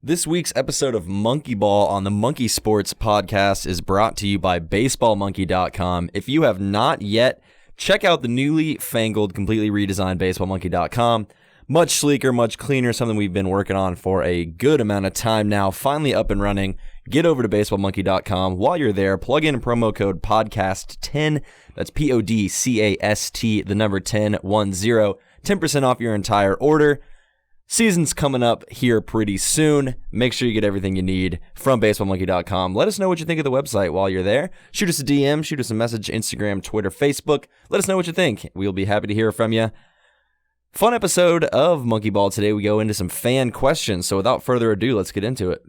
This week's episode of Monkeyball on the Monkey Sports Podcast is brought to you by BaseballMonkey.com. If you have not yet, check out the newly fangled, completely redesigned BaseballMonkey.com. Much sleeker, much cleaner, something we've been working on for a good amount of time now. Finally up and running. Get over to BaseballMonkey.com. While you're there, plug in promo code PODCAST10. That's PODCAST, the number 10, 10% off your entire order. Season's coming up here pretty soon. Make sure you get everything you need from BaseballMonkey.com. Let us know what you think of the website while you're there. Shoot us a DM, shoot us a message, Instagram, Twitter, Facebook. Let us know what you think. We'll be happy to hear from you. Fun episode of Monkeyball today. We go into some fan questions. So without further ado, let's get into it.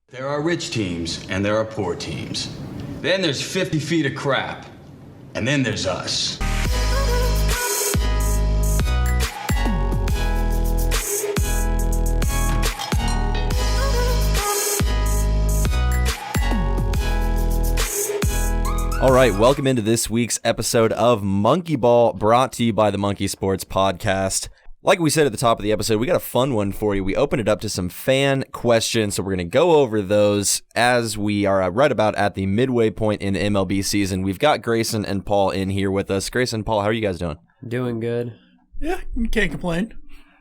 There are rich teams and there are poor teams. Then there's 50 feet of crap. And then there's us. All right, welcome into this week's episode of Monkeyball, brought to you by the Monkey Sports Podcast. Like we said at the top of the episode, we got a fun one for you. We opened it up to some fan questions, so we're going to go over those as we are right about at the midway point in the MLB season. We've got Grayson and Paul in here with us. Grayson and Paul, how are you guys doing? Doing good. Yeah, can't complain.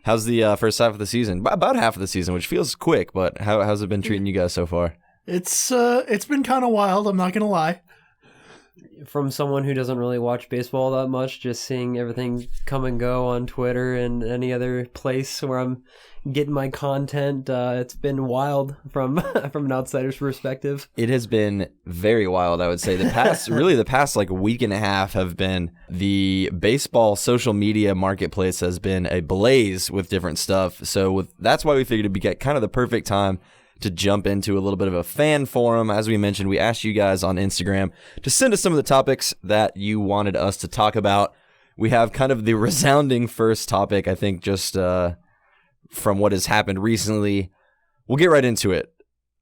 How's the first half of the season? About half of the season, which feels quick, but how's it been treating you guys so far? It's been kind of wild, I'm not going to lie. From someone who doesn't really watch baseball that much, just seeing everything come and go on Twitter and any other place where I'm getting my content, it's been wild from an outsider's perspective. It has been very wild, I would say. The past like week and a half have been the baseball social media marketplace has been ablaze with different stuff. So that's why we figured it'd be kind of the perfect time to jump into a little bit of a fan forum. As we mentioned, we asked you guys on Instagram to send us some of the topics that you wanted us to talk about. We have kind of the resounding first topic, I think, just from what has happened recently. We'll get right into it.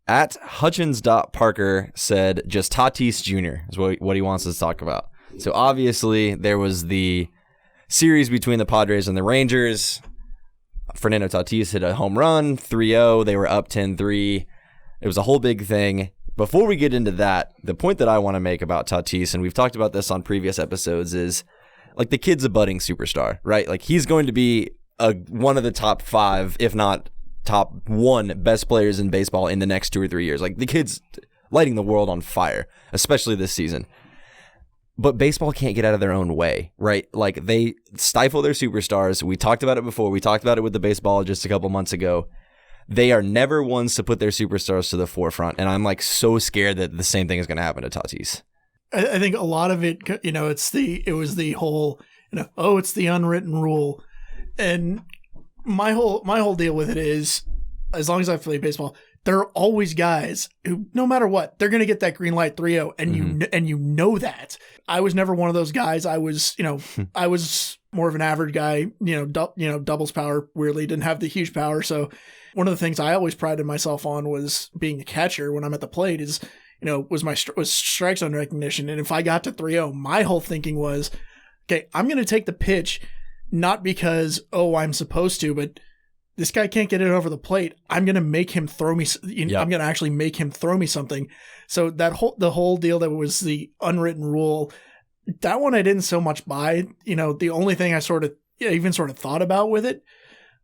At Hutchins.Parker said just Tatis Jr. is what he wants us to talk about. So obviously there was the series between the Padres and the Rangers. Fernando Tatis hit a home run, 3-0. They were up 10-3. It was a whole big thing. Before we get into that, the point that I want to make about Tatis, and we've talked about this on previous episodes, is like the kid's a budding superstar, right? Like he's going to be one of the top 5, if not top 1 best players in baseball in the next 2 or 3 years. Like the kid's lighting the world on fire, especially this season. But baseball can't get out of their own way, right? Like they stifle their superstars. We talked about it before. We talked about it with the baseball just a couple months ago. They are never ones to put their superstars to the forefront. And I'm like so scared that the same thing is going to happen to Tatis. I think a lot of it, it was the whole, it's the unwritten rule. And my whole deal with it is, as long as I play baseball, there are always guys who, no matter what, they're going to get that green light 3-0, and you know that. I was never one of those guys. I was, I was more of an average guy. Doubles power. Weirdly, didn't have the huge power. So one of the things I always prided myself on was being the catcher when I'm at the plate. Is was strike zone recognition. And if I got to 3-0, my whole thinking was, okay, I'm going to take the pitch, not because I'm supposed to, but this guy can't get it over the plate. I'm going to make him throw me. I'm going to actually make him throw me something. So the whole deal that was the unwritten rule, that one I didn't so much buy. The only thing I even thought about with it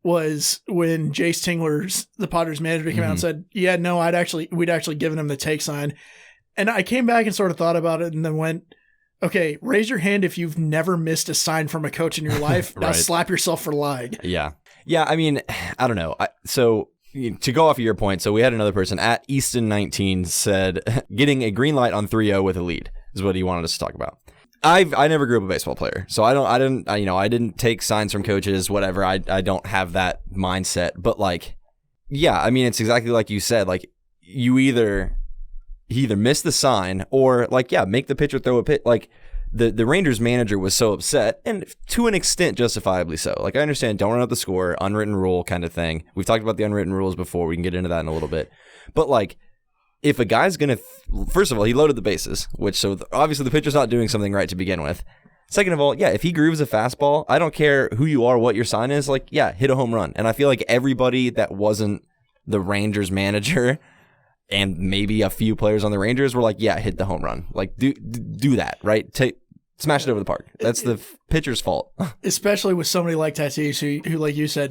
was when Jace Tingler, the Padres manager, came out and said, "Yeah, no, we'd actually given him the take sign." And I came back and sort of thought about it, and then went, "Okay, raise your hand if you've never missed a sign from a coach in your life. Now slap yourself for lying." Yeah, I mean, I don't know. So to go off of your point, so we had another person at Easton19 said getting a green light on 3-0 with a lead is what he wanted us to talk about. I never grew up a baseball player, so I didn't take signs from coaches, whatever. I don't have that mindset, but like, yeah, I mean, it's exactly like you said. Like he either miss the sign or like, yeah, make the pitcher throw a pitch. Like the Rangers manager was so upset, and to an extent justifiably so. Like I understand, don't run up the score, unwritten rule kind of thing. We've talked about the unwritten rules before. We can get into that in a little bit, but like, if a guy's going to, first of all, he loaded the bases, so obviously the pitcher's not doing something right to begin with. Second of all, yeah, if he grooves a fastball, I don't care who you are, what your sign is, like, yeah, hit a home run. And I feel like everybody that wasn't the Rangers manager and maybe a few players on the Rangers were like, yeah, hit the home run. Like, do that, right? Smash it over the park. That's the pitcher's fault. Especially with somebody like Tatis, who like you said,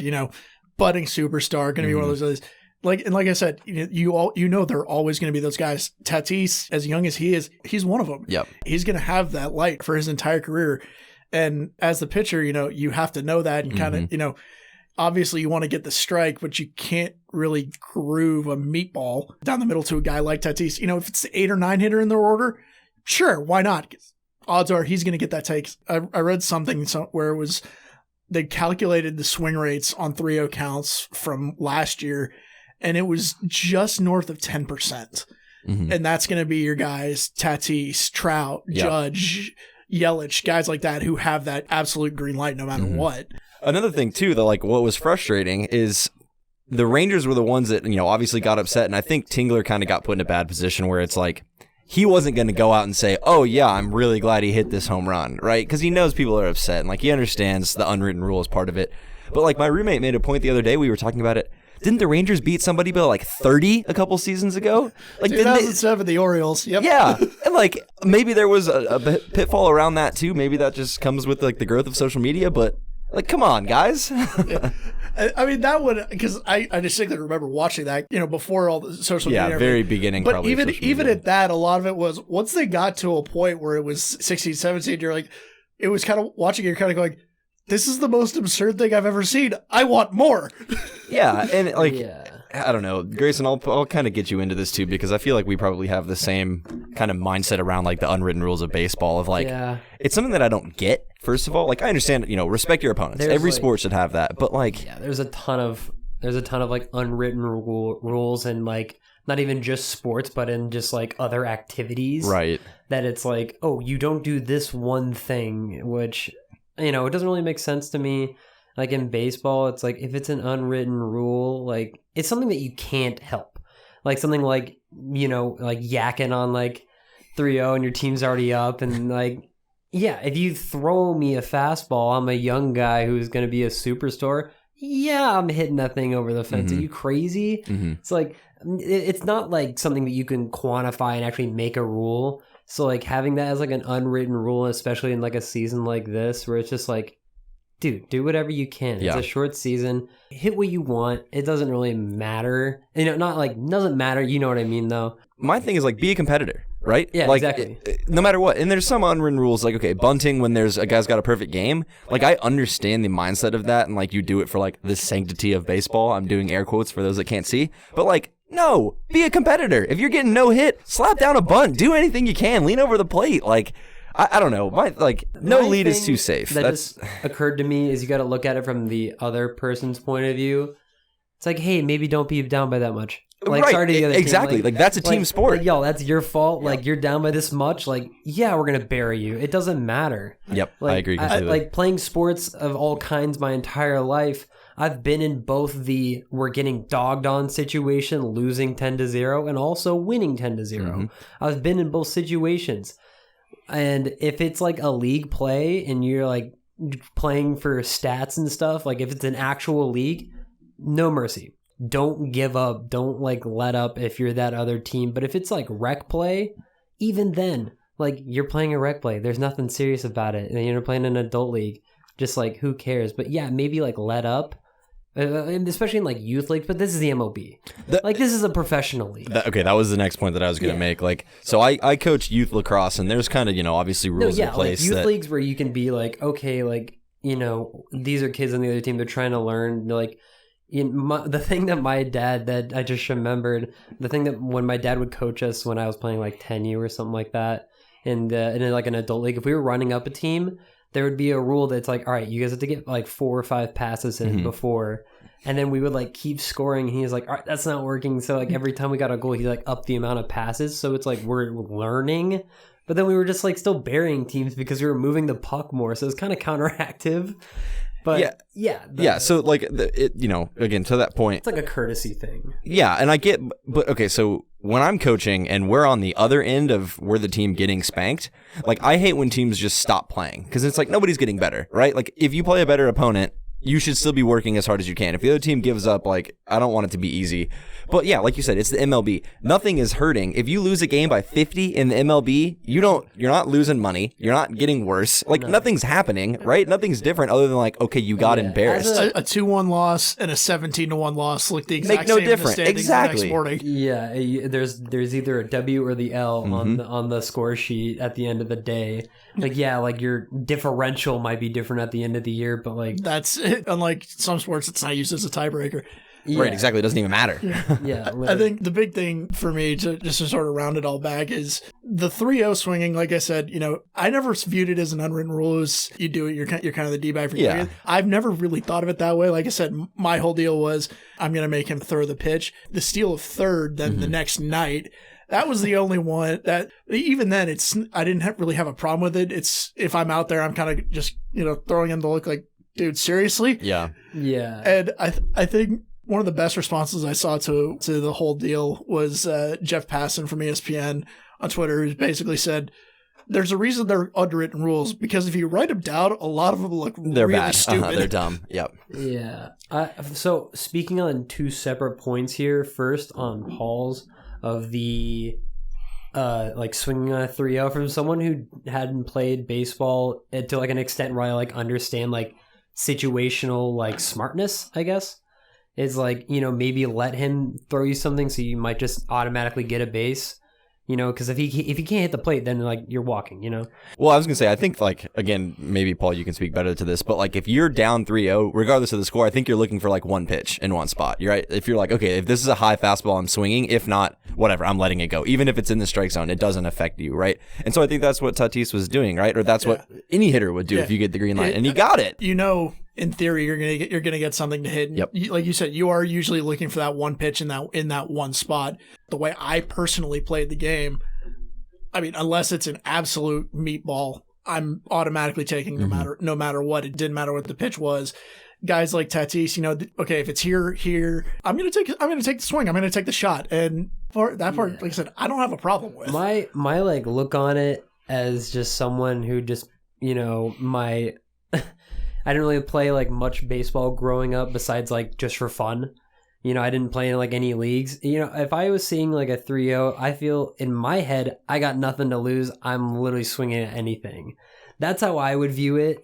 budding superstar, going to be one of those others. Like I said, you know they're always going to be those guys. Tatis, as young as he is, he's one of them. Yep. He's going to have that light for his entire career. And as the pitcher, you have to know that and kind of, obviously you want to get the strike, but you can't really groove a meatball down the middle to a guy like Tatis. If it's the 8 or 9 hitter in their order, sure, why not? Odds are he's going to get that take. I read something where it was they calculated the swing rates on 3-0 counts from last year, and it was just north of 10%. Mm-hmm. And that's going to be your guys, Tatis, Trout, Judge, Yelich, guys like that who have that absolute green light no matter what. Another thing, too, that what was frustrating is the Rangers were the ones that, obviously got upset. And I think Tingler kind of got put in a bad position where it's like he wasn't going to go out and say, oh, yeah, I'm really glad he hit this home run, right? Because he knows people are upset and he understands the unwritten rule is part of it. But my roommate made a point the other day. We were talking about it. Didn't the Rangers beat somebody by 30 a couple seasons ago? 2007, the Orioles. Yep. Yeah, and maybe there was a pitfall around that too. Maybe that just comes with the growth of social media. But come on, guys. Yeah. I mean that would because I distinctly remember watching that before all the social media. Yeah, very beginning. But probably even at that, a lot of it was once they got to a point where it was 16, 17. You're like, it was kind of watching. You're kind of going, this is the most absurd thing I've ever seen. I want more. Yeah, and I don't know, Grayson, I'll kind of get you into this too because I feel like we probably have the same kind of mindset around the unwritten rules of baseball of it's something that I don't get. First of all, I understand, respect your opponents. Every sport should have that, but there's a ton of unwritten rules and not even just sports, but in just other activities. Right. That it's oh, you don't do this one thing, which it doesn't really make sense to me. In baseball, it's if it's an unwritten rule, it's something that you can't help. Something yakking on 3-0 and your team's already up. And if you throw me a fastball, I'm a young guy who's going to be a superstar. Yeah, I'm hitting that thing over the fence. Are you crazy? It's it's not something that you can quantify and actually make a rule. So having that as an unwritten rule, especially in a season like this, where it's just dude, do whatever you can. It's a short season. Hit what you want. It doesn't really matter. Not doesn't matter. You know what I mean, though. My thing is be a competitor, right? Yeah, exactly. No matter what. And there's some unwritten rules okay, bunting when there's a guy's got a perfect game. I understand the mindset of that and you do it for the sanctity of baseball. I'm doing air quotes for those that can't see. But no, be a competitor. If you're getting no hit, slap down a bunt. Do anything you can. Lean over the plate. I don't know. No lead is too safe. That just occurred to me is you got to look at it from the other person's point of view. It's hey, maybe don't be down by that much. Right. Sorry to the other exactly. team. That's a team sport. Yo, that's your fault. You're down by this much. Yeah, we're gonna bury you. It doesn't matter. Yep, I agree completely. Playing sports of all kinds my entire life. I've been in both the we're getting dogged on situation, losing 10-0, and also winning 10-0. I've been in both situations. And if it's a league play and you're playing for stats and stuff, if it's an actual league, no mercy. Don't give up. Don't let up if you're that other team. But if it's rec play, even then, you're playing a rec play. There's nothing serious about it. And you're playing an adult league. Just who cares? But yeah, maybe let up. And especially in youth leagues, but this is the MLB. This is a professional league. That was the next point that I was going to make. So I coach youth lacrosse, and there's kind of obviously rules in place. Youth leagues where you can be okay, these are kids on the other team. They're trying to learn. The thing that my dad that I just remembered, the thing that when my dad would coach us when I was playing 10U or something like that, in an adult league, if we were running up a team, there would be a rule that's all right, you guys have to get 4 or 5 passes in before, and then we would keep scoring. And he's all right, that's not working. So every time we got a goal, he upped the amount of passes. So it's we're learning, but then we were just still burying teams because we were moving the puck more. So it's kind of counteractive. But yeah. So again, to that point, it's a courtesy thing. Yeah, and I get, but okay, so when I'm coaching and we're on the other end of where the team getting spanked, I hate when teams just stop playing because it's nobody's getting better, right? If you play a better opponent, you should still be working as hard as you can. If the other team gives up, like, I don't want it to be easy. But yeah, like you said, it's the MLB. Nothing is hurting. If you lose a game by 50 in the MLB, you're not losing money. You're not getting worse. Like, nothing's happening, right? Nothing's different other than like, okay, you got embarrassed. A 2-1 loss and a 17-1 loss look the exact Make no same difference. in the standings the next morning. Yeah, there's either a W or the L on the score sheet at the end of the day. Like, yeah, like your differential might be different at the end of the year, but like that's it. Unlike some sports, it's not used as a tiebreaker. yeah. Right, exactly. It doesn't even matter. Yeah, I think the big thing for me to sort of round it all back is the 3-0 swinging. Like I said, I never viewed it as an unwritten rule. As you do it, you're kind of the D-bag for doing it. I've never really thought of it that way. Like I said, my whole deal was I'm going to make him throw the pitch. The steal of third, then the next night. That was the only one that, even then, I didn't really have a problem with it. It's if I'm out there, I'm kind of just throwing him the look like, dude, seriously? Yeah. And I think one of the best responses I saw to the whole deal was Jeff Passan from ESPN on Twitter, who basically said, there's a reason they're underwritten rules, because if you write them down, a lot of them look They're really bad. stupid. They're dumb. Yep. Yeah. So speaking on two separate points here, first on Paul's of the like swinging on a 3-0 from someone who hadn't played baseball to like an extent where I like understand like situational like smartness, I guess. Is like, maybe let him throw you something so you might just automatically get a base. Because if he can't hit the plate, then like you're walking, Well, I was gonna say, I think like, again, maybe Paul, you can speak better to this, but like if you're down 3-0, regardless of the score, I think you're looking for like one pitch in one spot. You're right. If you're like, okay, if this is a high fastball, I'm swinging. If not, whatever, I'm letting it go. Even if it's in the strike zone, it doesn't affect you, right? And so I think that's what Tatis was doing, right? Or that's what any hitter would do if you get the green light, and he got it. In theory, you're gonna get something to hit. Yep. Like you said, you are usually looking for that one pitch in that one spot. The way I personally played the game, I mean, unless it's an absolute meatball, I'm automatically taking no matter what. It didn't matter what the pitch was. Guys like Tatis, okay, if it's here, I'm gonna take the swing. I'm gonna take the shot, and for that part, like I said, I don't have a problem with. My like look on it as just someone who just I didn't really play like much baseball growing up besides like just for fun. I didn't play in like any leagues. If I was seeing like a 3-0, I feel in my head, I got nothing to lose. I'm literally swinging at anything. That's how I would view it.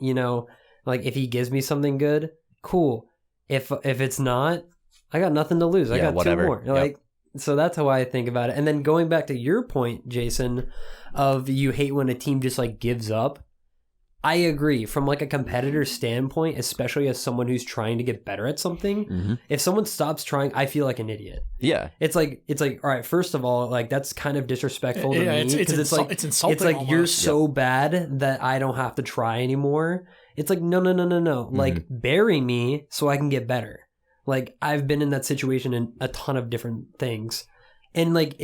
Like if he gives me something good, cool. If it's not, I got nothing to lose. I got whatever. 2 more. Like, so that's how I think about it. And then going back to your point, Jason, of you hate when a team just like gives up. I agree. From like a competitor standpoint, especially as someone who's trying to get better at something, if someone stops trying, I feel like an idiot. Yeah. It's like, all right, first of all, like that's kind of disrespectful to me. It's insulting. It's like almost. You're so bad that I don't have to try anymore. It's like, no. Like bury me so I can get better. Like I've been in that situation in a ton of different things. And like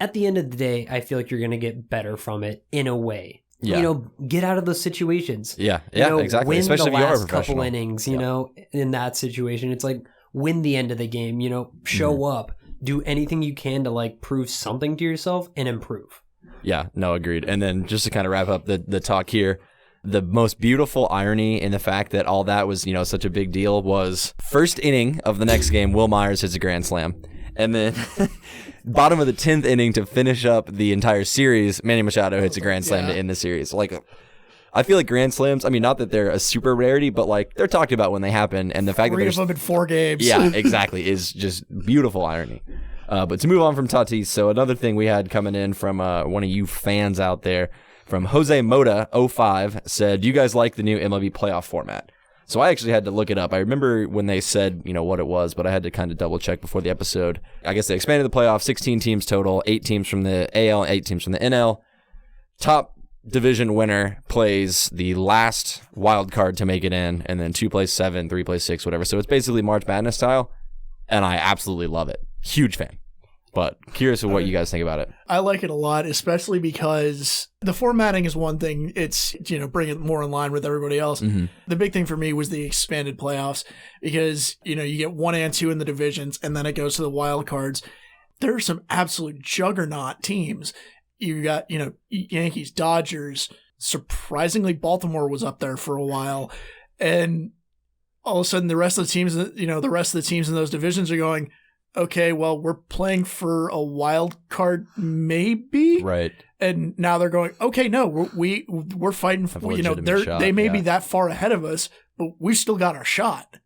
at the end of the day, I feel like you're going to get better from it in a way. Yeah. Get out of those situations. Yeah, exactly. Win Especially the if you are a last professional. couple innings, in that situation. It's like win the end of the game, show up, do anything you can to like prove something to yourself and improve. Yeah, no, agreed. And then just to kind of wrap up the talk here, the most beautiful irony in the fact that all that was, such a big deal was first inning of the next game, Will Myers hits a grand slam. And then bottom of the 10th inning to finish up the entire series, Manny Machado hits a grand slam to end the series. Like, I feel like grand slams, I mean, not that they're a super rarity, but like they're talked about when they happen. And the fact that there's in 4 games. Yeah, exactly, is just beautiful irony. But to move on from Tatis, so another thing we had coming in from one of you fans out there, from Jose Mota 05, said, do you guys like the new MLB playoff format? So I actually had to look it up. I remember when they said, what it was, but I had to kind of double check before the episode. I guess they expanded the playoff, 16 teams total, 8 teams from the AL, 8 teams from the NL. Top division winner plays the last wild card to make it in, and then 2 plays 7, 3 plays 6, whatever. So it's basically March Madness style, and I absolutely love it. Huge fan. But curious of what you guys think about it. I like it a lot, especially because the formatting is one thing. It's, bring it more in line with everybody else. The big thing for me was the expanded playoffs because, you get 1 and 2 in the divisions and then it goes to the wild cards. There are some absolute juggernaut teams. You got, Yankees, Dodgers. Surprisingly, Baltimore was up there for a while. And all of a sudden the rest of the teams, the rest of the teams in those divisions are going, okay, well, we're playing for a wild card, maybe, Right. And now they're going, okay, no, we're fighting for, they may be that far ahead of us, but we still got our shot.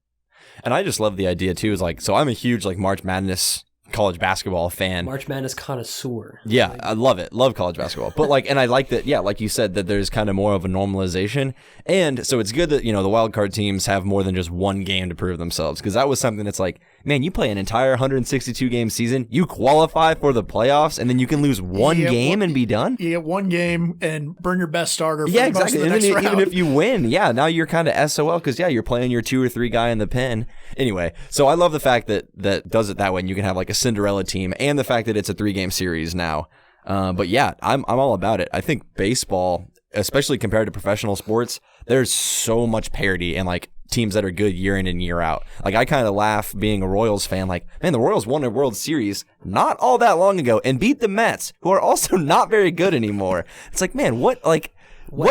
And I just love the idea too. Is like, so I'm a huge like March Madness college basketball fan. March Madness connoisseur. Yeah, I love it. Love college basketball. But like, and I like that, yeah, like you said, that there's kind of more of a normalization. And so it's good that, the wildcard teams have more than just one game to prove themselves. Because that was something that's like, man, you play an entire 162 game season, you qualify for the playoffs, and then you can lose one game and be done? You get one game and burn your best starter for yeah, the exactly. most of the next round. Even if you win, yeah, now you're kind of SOL because, yeah, you're playing your 2 or 3 guy in the pen. Anyway, so I love the fact that does it that way, and you can have like a Cinderella team, and the fact that it's a 3-game series now. But yeah, I'm all about it. I think baseball, especially compared to professional sports, there's so much parity and like teams that are good year in and year out. Like I kind of laugh being a Royals fan, like, man, the Royals won a World Series not all that long ago and beat the Mets, who are also not very good anymore. It's like, man, what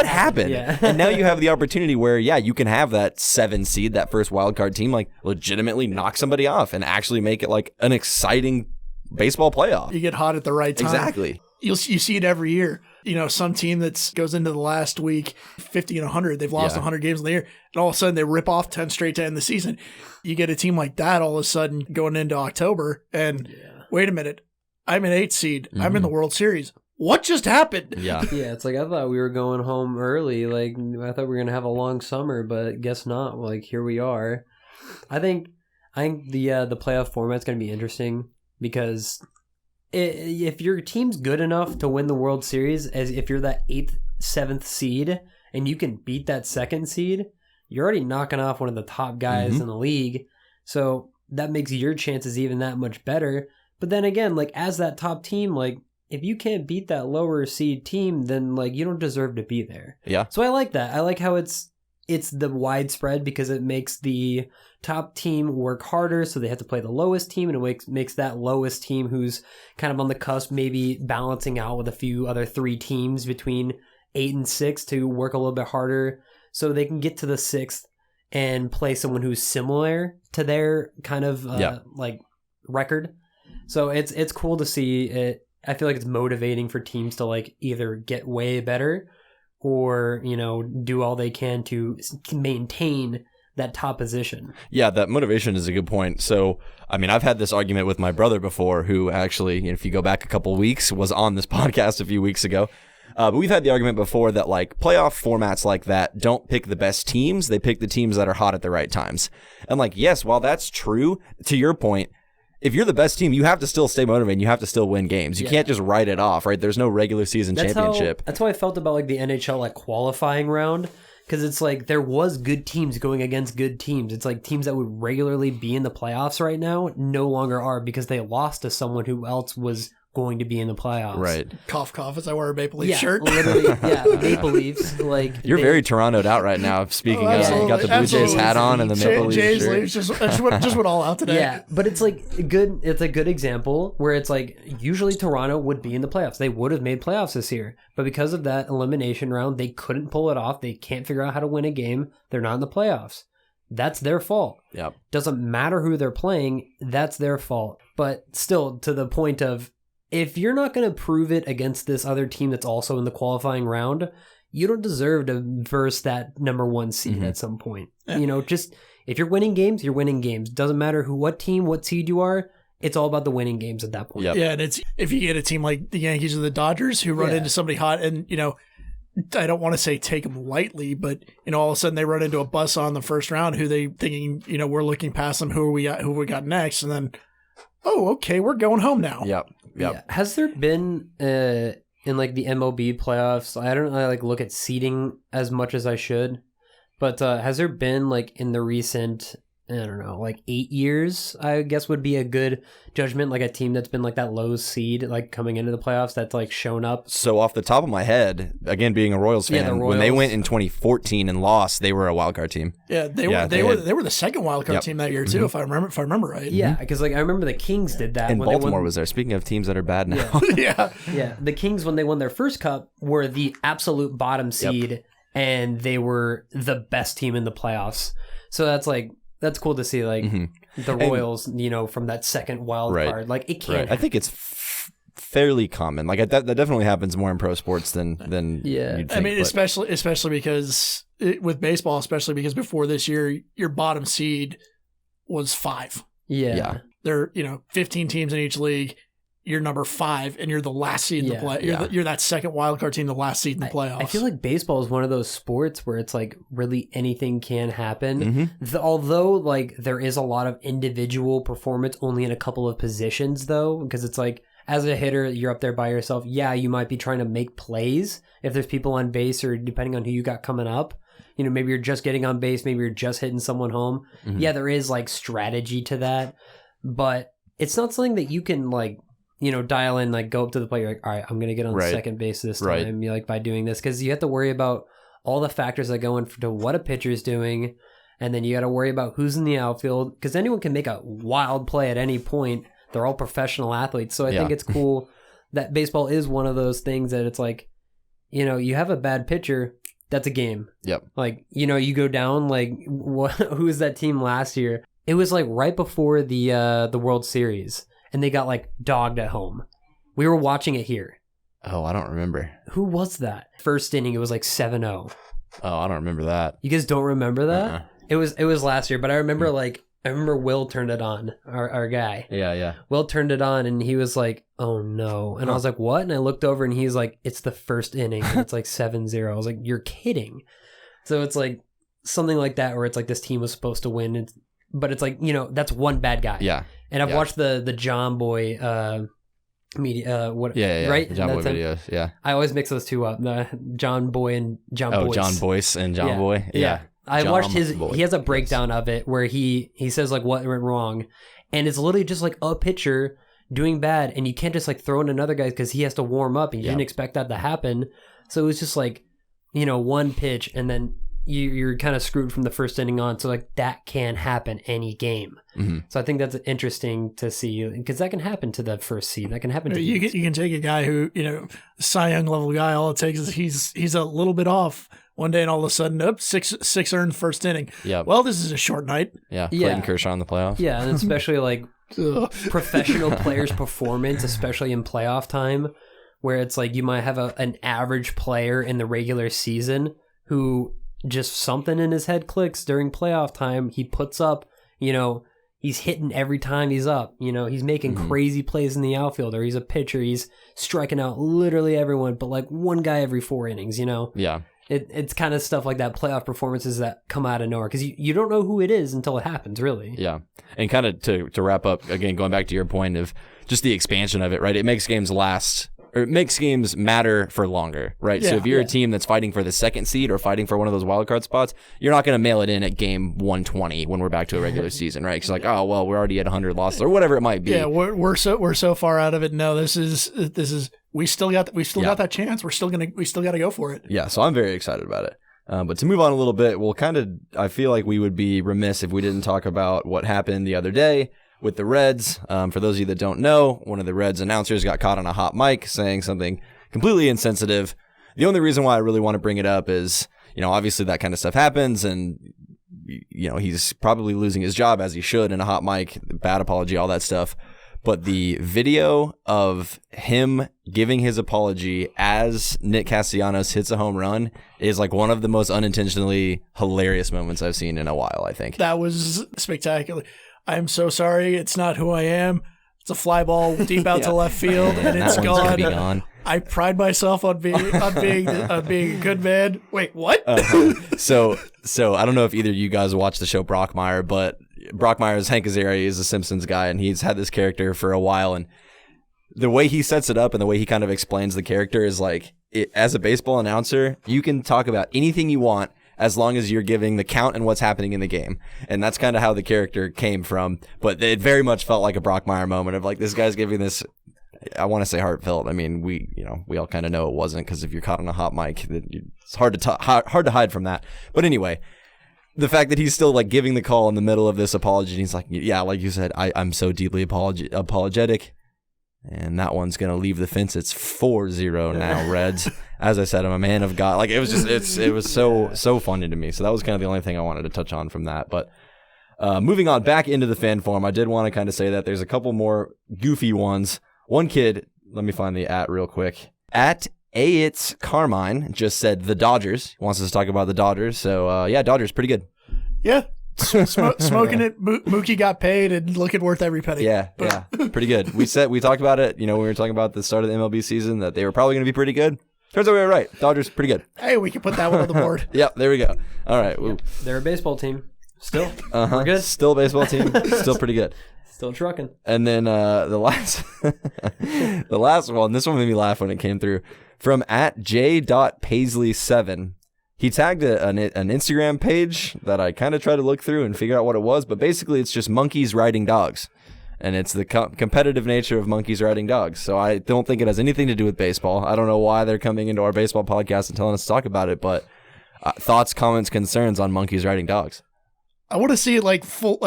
happened? Yeah. And now you have the opportunity where, yeah, you can have that 7 seed, that first wild card team, like legitimately knock somebody off and actually make it like an exciting baseball playoff. You get hot at the right time. Exactly. You see it every year. Some team that goes into the last week 50 and 100, they've lost 100 games in the year, and all of a sudden they rip off 10 straight to end the season. You get a team like that all of a sudden going into October, and wait a minute, I'm an 8 seed. Mm-hmm. I'm in the World Series. What just happened? Yeah. Yeah, it's like I thought we were going home early. Like I thought we were gonna have a long summer, but guess not. Like here we are. I think the playoff format's gonna be interesting because if your team's good enough to win the World Series, as if you're that 8th, 7th seed, and you can beat that 2nd seed, you're already knocking off one of the top guys in the league. So that makes your chances even that much better. But then again, like as that top team, like if you can't beat that lower seed team, then like you don't deserve to be there. Yeah. So I like that. I like how it's the widespread because it makes the top team work harder, so they have to play the lowest team, and it makes that lowest team who's kind of on the cusp maybe balancing out with a few other 3 teams between 8 and 6 to work a little bit harder so they can get to the 6th and play someone who's similar to their kind of like record. So it's cool to see it. I feel like it's motivating for teams to like either get way better or, do all they can to maintain that top position. Yeah, that motivation is a good point. So, I mean, I've had this argument with my brother before, who actually, if you go back a couple weeks, was on this podcast a few weeks ago. But we've had the argument before that like playoff formats like that don't pick the best teams. They pick the teams that are hot at the right times. And like, yes, while that's true, to your point, if you're the best team, you have to still stay motivated. You have to still win games. You can't just write it off, right? There's no regular season championship. That's how I felt about like the NHL like qualifying round, because it's like there was good teams going against good teams. It's like teams that would regularly be in the playoffs right now no longer are because they lost to someone who else was going to be in the playoffs. Right. Cough, cough, as I wear a Maple Leaf shirt. Literally, Maple Leafs. Like you're very Toronto'd out right now. Speaking of, you got the Blue Jays hat on and the Maple Leaf shirt. Just went all out today. Yeah, but it's like good. It's a good example where it's like usually Toronto would be in the playoffs. They would have made playoffs this year, but because of that elimination round, they couldn't pull it off. They can't figure out how to win a game. They're not in the playoffs. That's their fault. Yep. Doesn't matter who they're playing. That's their fault. But still, to the point of, if you're not going to prove it against this other team that's also in the qualifying round, you don't deserve to verse that number 1 seed at some point. Yeah. Just if you're winning games, you're winning games. Doesn't matter what team, what seed you are. It's all about the winning games at that point. Yep. Yeah, and it's if you get a team like the Yankees or the Dodgers who run into somebody hot, and I don't want to say take them lightly, but all of a sudden they run into a bus on the first round who they thinking we're looking past them, who we got next, and then okay, we're going home now. Yep. Yeah. Has there been in like the MLB playoffs? I don't really like look at seeding as much as I should, but has there been like in the recent, I don't know, like 8 years, I guess would be a good judgment, like a team that's been like that low seed, like coming into the playoffs that's like shown up? So off the top of my head, again, being a Royals fan, when they went in 2014 and lost, they were a wild card team. Yeah, they were the second wild card team that year too, if I remember right. Yeah, because like I remember the Kings did that. And Baltimore was there. Speaking of teams that are bad now. Yeah. The Kings, when they won their first cup, were the absolute bottom seed, and they were the best team in the playoffs. So that's like, that's cool to see, like, the Royals, from that second wild card. Like, it can't I think it's fairly common. Like, that definitely happens more in pro sports than you'd think. I mean, especially because with baseball, especially because before this year, your bottom seed was 5. Yeah. There are, 15 teams in each league. You're number 5, and you're the last seed in the play. You're that second wild card team, the last seed in the playoffs. I feel like baseball is one of those sports where it's like really anything can happen. Although like there is a lot of individual performance only in a couple of positions, though, because it's like as a hitter, you're up there by yourself. Yeah, you might be trying to make plays if there's people on base or depending on who you got coming up. Maybe you're just getting on base. Maybe you're just hitting someone home. Yeah, there is like strategy to that, but it's not something that you can like, dial in, like go up to the plate. You're like, all right, I'm going to get on second base this time, like by doing this. Because you have to worry about all the factors that go into what a pitcher is doing. And then you got to worry about who's in the outfield. Because anyone can make a wild play at any point. They're all professional athletes. So I think it's cool that baseball is one of those things that it's like, you have a bad pitcher, that's a game. Yep. Like, you go down, like, who was that team last year? It was like right before the World Series. And they got like dogged at home. We were watching it here. Oh, I don't remember. Who was that? First inning, it was like 7-0. Oh, I don't remember that. You guys don't remember that? It was last year, but I remember Will turned it on, our guy. Yeah. Will turned it on and he was like, oh no. And I was like, what? And I looked over and he's like, it's the first inning. And it's like 7-0. I was like, you're kidding. So it's like something like that where it's like this team was supposed to win. But it's like, that's one bad guy. Yeah. And I've watched the John Boy media, right? John Boy videos, yeah. I always mix those two up. John Boy and John Boyce. Oh, John Boyce and John Boy? Yeah. I watched he has a breakdown of it where he says like what went wrong. And it's literally just like a pitcher doing bad. And you can't just like throw in another guy because he has to warm up and you didn't expect that to happen. So it was just like, one pitch and then you're kind of screwed from the first inning on. So like that can happen any game. So I think that's interesting to see because that can happen to the first seed. That can happen to you can take a guy who, Cy Young level guy. All it takes is he's a little bit off one day and all of a sudden, six earned first inning. Yeah. Well, this is a short night. Yeah. Clayton Kershaw in the playoffs. Yeah. And especially like professional players' performance, especially in playoff time, where it's like you might have an average player in the regular season who just something in his head clicks during playoff time. He puts up, he's hitting every time he's up. He's making crazy plays in the outfield, or he's a pitcher. He's striking out literally everyone, but like one guy every 4 innings, Yeah. It's kind of stuff like that, playoff performances that come out of nowhere because you don't know who it is until it happens, really. Yeah. And kind of to wrap up, again, going back to your point of just the expansion of it, right? It makes games last. Or it makes games matter for longer, right? Yeah, so if you're a team that's fighting for the second seed or fighting for one of those wild card spots, you're not going to mail it in at game 120 when we're back to a regular season, right? Because like, oh well, we're already at 100 losses or whatever it might be. Yeah, we're so far out of it. No, this is we still got that chance. We still got to go for it. Yeah, so I'm very excited about it. But to move on a little bit, I feel like we would be remiss if we didn't talk about what happened the other day with the Reds. For those of you that don't know, one of the Reds announcers got caught on a hot mic saying something completely insensitive. The only reason why I really want to bring it up is, obviously that kind of stuff happens and, he's probably losing his job as he should in a hot mic, bad apology, all that stuff. But the video of him giving his apology as Nick Castellanos hits a home run is like one of the most unintentionally hilarious moments I've seen in a while, I think. That was spectacular. I'm so sorry. It's not who I am. It's a fly ball deep out to left field, and it's gone. I pride myself on being a good man. Wait, what? So I don't know if either of you guys watch the show Brockmire, but Brockmire's Hank Azaria is a Simpsons guy, and he's had this character for a while, and the way he sets it up and the way he kind of explains the character is like, as a baseball announcer, you can talk about anything you want as long as you're giving the count and what's happening in the game. And that's kind of how the character came from. But it very much felt like a Brockmire moment of like, this guy's giving this, I want to say heartfelt. I mean, we all kind of know it wasn't, because if you're caught on a hot mic, it's hard to hide from that. But anyway, the fact that he's still like giving the call in the middle of this apology, and he's like, yeah, like you said, I'm so deeply apologetic. And that one's going to leave the fence. It's 4-0 now, Reds. As I said, I'm a man of God. Like, it was just, it was so funny to me. So that was kind of the only thing I wanted to touch on from that. But Moving on back into the fan forum, I did want to kind of say that there's a couple more goofy ones. One kid, let me find the @ real quick. @It's Carmine just said the Dodgers. Wants us to talk about the Dodgers. So, yeah, Dodgers, pretty good. Yeah. Smoking it. Mookie got paid and looking worth every penny. Yeah, pretty good. We talked about it, when we were talking about the start of the MLB season, that they were probably going to be pretty good. Turns out we were right. Dodgers, pretty good. Hey, we can put that one on the board. Yep, there we go. All right. Yep. They're a baseball team. Still. We're good. Still a baseball team. Still pretty good. Still trucking. And then the last the last one, this one made me laugh when it came through, from @J.Paisley7. He tagged an Instagram page that I kind of tried to look through and figure out what it was, but basically it's just monkeys riding dogs. And it's the competitive nature of monkeys riding dogs. So I don't think it has anything to do with baseball. I don't know why they're coming into our baseball podcast and telling us to talk about it, but thoughts, comments, concerns on monkeys riding dogs. I want to see it like full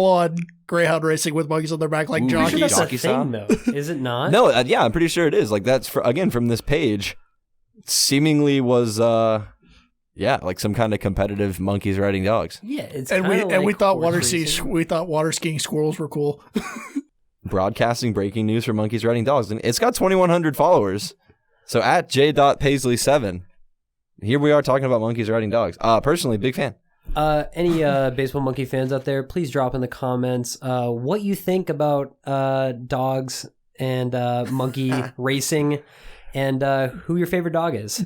on greyhound racing with monkeys on their back, like jockeys. That's a Jockey style? thing, though. Is it not? No, yeah, I'm pretty sure it is. Like that's from this page, seemingly was like some kind of competitive monkeys riding dogs. Yeah, it's and we thought water skiing skiing squirrels were cool. Broadcasting breaking news for monkeys riding dogs, and it's got 2,100 followers. So @J.Paisley7, here we are talking about monkeys riding dogs. Personally, big fan. Any baseball monkey fans out there, please drop in the comments what you think about dogs and monkey racing, and who your favorite dog is.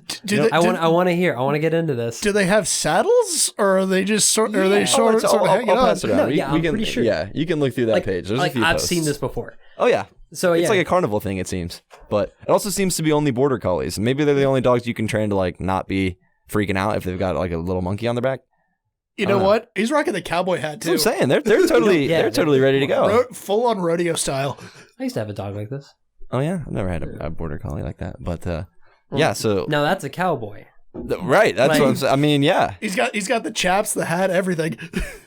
I want to hear. I want to get into this. Do they have saddles, or are they just sort of hanging I'll pass it around. I'm pretty sure. Yeah, you can look through that page. There's a few I've posts. seen this before. Oh yeah. So it's like a carnival thing, it seems, but it also seems to be only border collies. Maybe they're the only dogs you can train to like not be freaking out if they've got like a little monkey on their back. You know what? He's rocking the cowboy hat too. That's what I'm saying. They're totally they're totally ready to go. Full on rodeo style. I used to have a dog like this. Oh yeah, I've never had a border collie like that, but yeah. So now that's a cowboy. Right. That's what I'm saying. I mean, yeah. He's got the chaps, the hat, everything.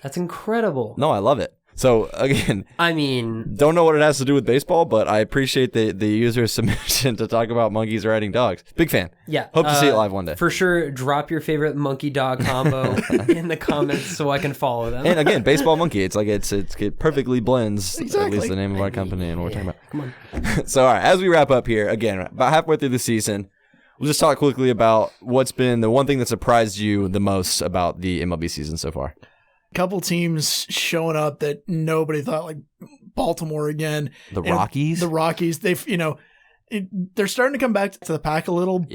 That's incredible. No, I love it. So again, I mean, don't know what it has to do with baseball, but I appreciate the user's submission to talk about monkeys riding dogs. Big fan. Yeah. Hope to see it live one day. For sure, drop your favorite monkey dog combo in the comments so I can follow them. And again, baseball monkey. It's like it perfectly blends exactly. At least the name of our company and what we're talking about. Come on. So all right, as we wrap up here, again, about halfway through the season, we'll just talk quickly about what's been the one thing that surprised you the most about the MLB season so far. Couple teams showing up that nobody thought, like Baltimore again. The Rockies? The Rockies, they're starting to come back to the pack a little,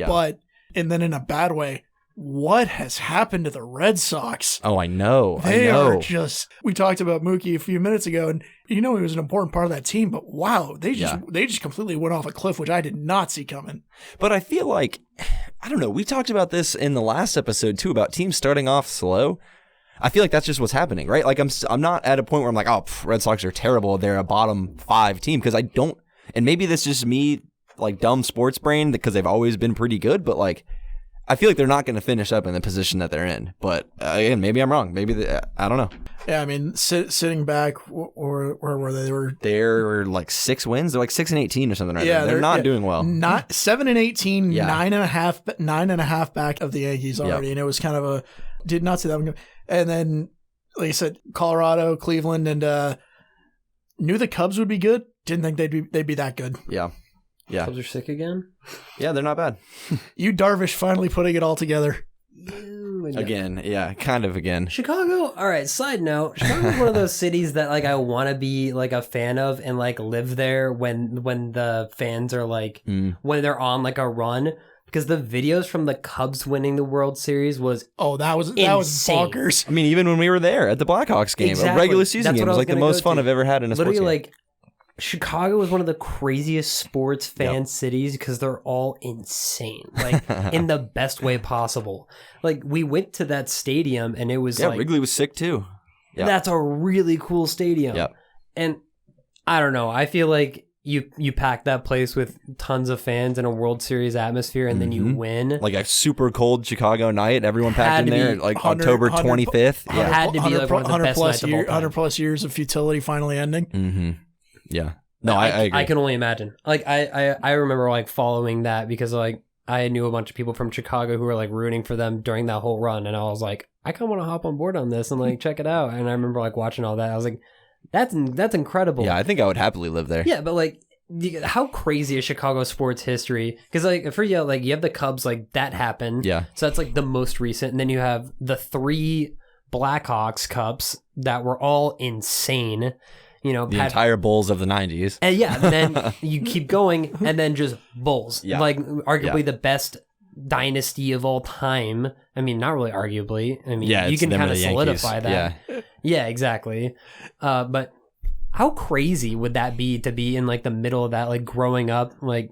and then in a bad way. What has happened to the Red Sox? Oh, I know. They are just, we talked about Mookie a few minutes ago, and he was an important part of that team, but wow, they just completely went off a cliff, which I did not see coming. But I feel like, I don't know, we talked about this in the last episode too, about teams starting off slow. I feel like that's just what's happening, right? Like I'm not at a point where I'm like, oh, Red Sox are terrible. They're a bottom 5 team, because I don't, and maybe that's just me, like dumb sports brain, because they've always been pretty good, but like, I feel like they're not going to finish up in the position that they're in. But again, maybe I'm wrong. Maybe I don't know. Yeah, I mean, sitting back, or where were they? They're like 6 wins. They're like 6-18 or something right now. They're not doing well. Not 7-18, 9.5 back of the Yankees already, and it was kind of did not see that one. And then, like I said, Colorado, Cleveland, and knew the Cubs would be good. Didn't think they'd be that good. Yeah. Yeah. Cubs are sick again? Yeah, they're not bad. You Darvish finally putting it all together. Again, yeah, kind of again. Chicago, all right, side note, Chicago's one of those cities that like I want to be like a fan of and like live there when the fans are like when they're on like a run, because the videos from the Cubs winning the World Series was that was bonkers. I mean, even when we were there at the Blackhawks game, a regular season game, it was like the most fun I've ever had in a sports game. Like Chicago is one of the craziest sports fan cities because they're all insane, like in the best way possible. Like we went to that stadium and it was like Wrigley was sick too. Yeah. That's a really cool stadium. Yep. And I don't know. I feel like you pack that place with tons of fans in a World Series atmosphere, and then you win. Like a super cold Chicago night, everyone packed in there, like October 25th. Had to be like one of the best nights of all time. 100 plus years of futility finally ending. Mm-hmm. Yeah. No, I agree. I can only imagine. Like I remember like following that because like I knew a bunch of people from Chicago who were like rooting for them during that whole run, and I was like, I kind of want to hop on board on this and like check it out. And I remember like watching all that. I was like, that's incredible. Yeah, I think I would happily live there. Yeah, but like, how crazy is Chicago sports history? Because like for you, like you have the Cubs, like that happened. Yeah. So that's like the most recent, and then you have the 3 Blackhawks Cups that were all insane. You know, The entire Bulls of the 90s. and yeah, then you keep going, and then just Bulls, like arguably the best dynasty of all time. I mean, not really arguably. I mean, you can kind of solidify that. Yeah, exactly. But how crazy would that be to be in like the middle of that, like growing up, like.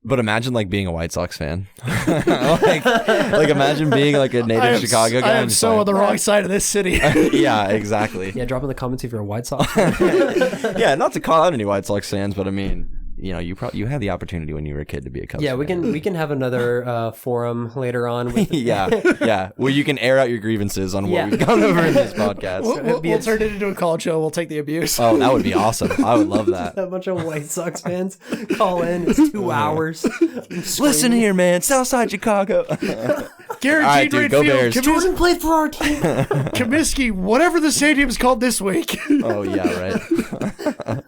But imagine like being a White Sox fan. like imagine being like a native Chicago guy. I am so on the wrong side of this city. Yeah, exactly. Yeah, drop in the comments if you're a White Sox. Yeah, not to call out any White Sox fans, but I mean, you know, you had the opportunity when you were a kid to be a Cubs fan. we can have another forum later on. With yeah, where you can air out your grievances on what we've gone over in this podcast. We'll turn it into a call show. We'll take the abuse. Oh, that would be awesome. I would love that. A bunch of White Sox fans call in. It's 2 hours. Listen here, man. Southside Chicago. Guaranteed All right, dude, go Bears. Jordan played for our team. Comiskey, whatever the stadium's called this week. Oh yeah, right.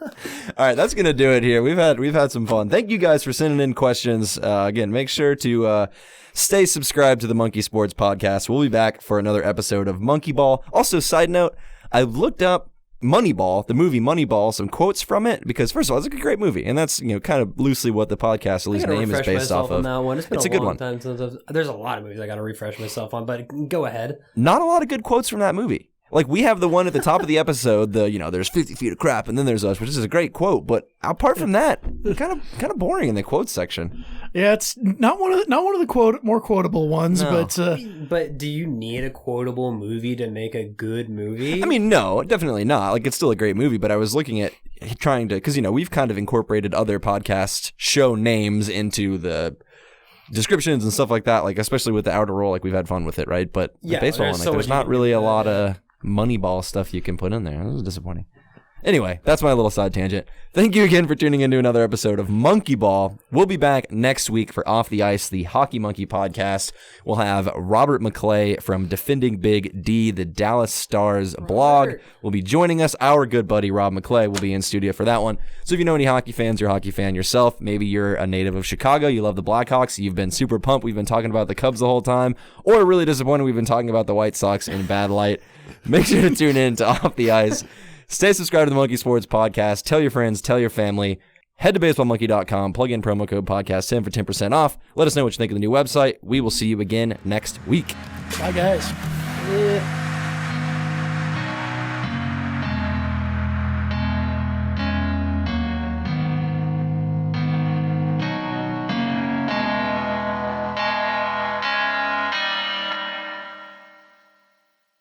All right, that's gonna do it here. We've had some fun. Thank you guys for sending in questions. Again, make sure to stay subscribed to the Monkey Sports Podcast. We'll be back for another episode of Monkeyball. Also, side note, I looked up Moneyball, the movie Moneyball, some quotes from it, because first of all, it's a great movie, and that's, you know, kind of loosely what the podcast, at least name, is based off of. That one. It's been a good long one. Time since there's a lot of movies I got to refresh myself on, but go ahead. Not a lot of good quotes from that movie. Like, we have the one at the top of the episode, there's 50 feet of crap, and then there's us, which is a great quote, but apart from that, kind of boring in the quotes section. Yeah, it's not one of the more quotable ones, No. But do you need a quotable movie to make a good movie? I mean, no, definitely not. Like, it's still a great movie, but I was looking at trying to, because, you know, we've kind of incorporated other podcast show names into the descriptions and stuff like that, like, especially with the outer roll, like, we've had fun with it, right? But the baseball one, like, there's not really a lot of Moneyball stuff you can put in there. This is disappointing. Anyway, that's my little side tangent. Thank you again for tuning into another episode of Monkeyball. We'll be back next week for Off the Ice, the Hockey Monkey podcast. We'll have Robert McClay from Defending Big D, the Dallas Stars blog, will be joining us. Our good buddy Rob McClay will be in studio for that one. So if you know any hockey fans, you're a hockey fan yourself, maybe you're a native of Chicago, you love the Blackhawks, you've been super pumped, we've been talking about the Cubs the whole time, or really disappointed we've been talking about the White Sox in bad light, make sure to tune in to Off the Ice. Stay subscribed to the Monkey Sports Podcast. Tell your friends, tell your family. Head to baseballmonkey.com, plug in promo code podcast10 for 10% off. Let us know what you think of the new website. We will see you again next week. Bye, guys. Yeah.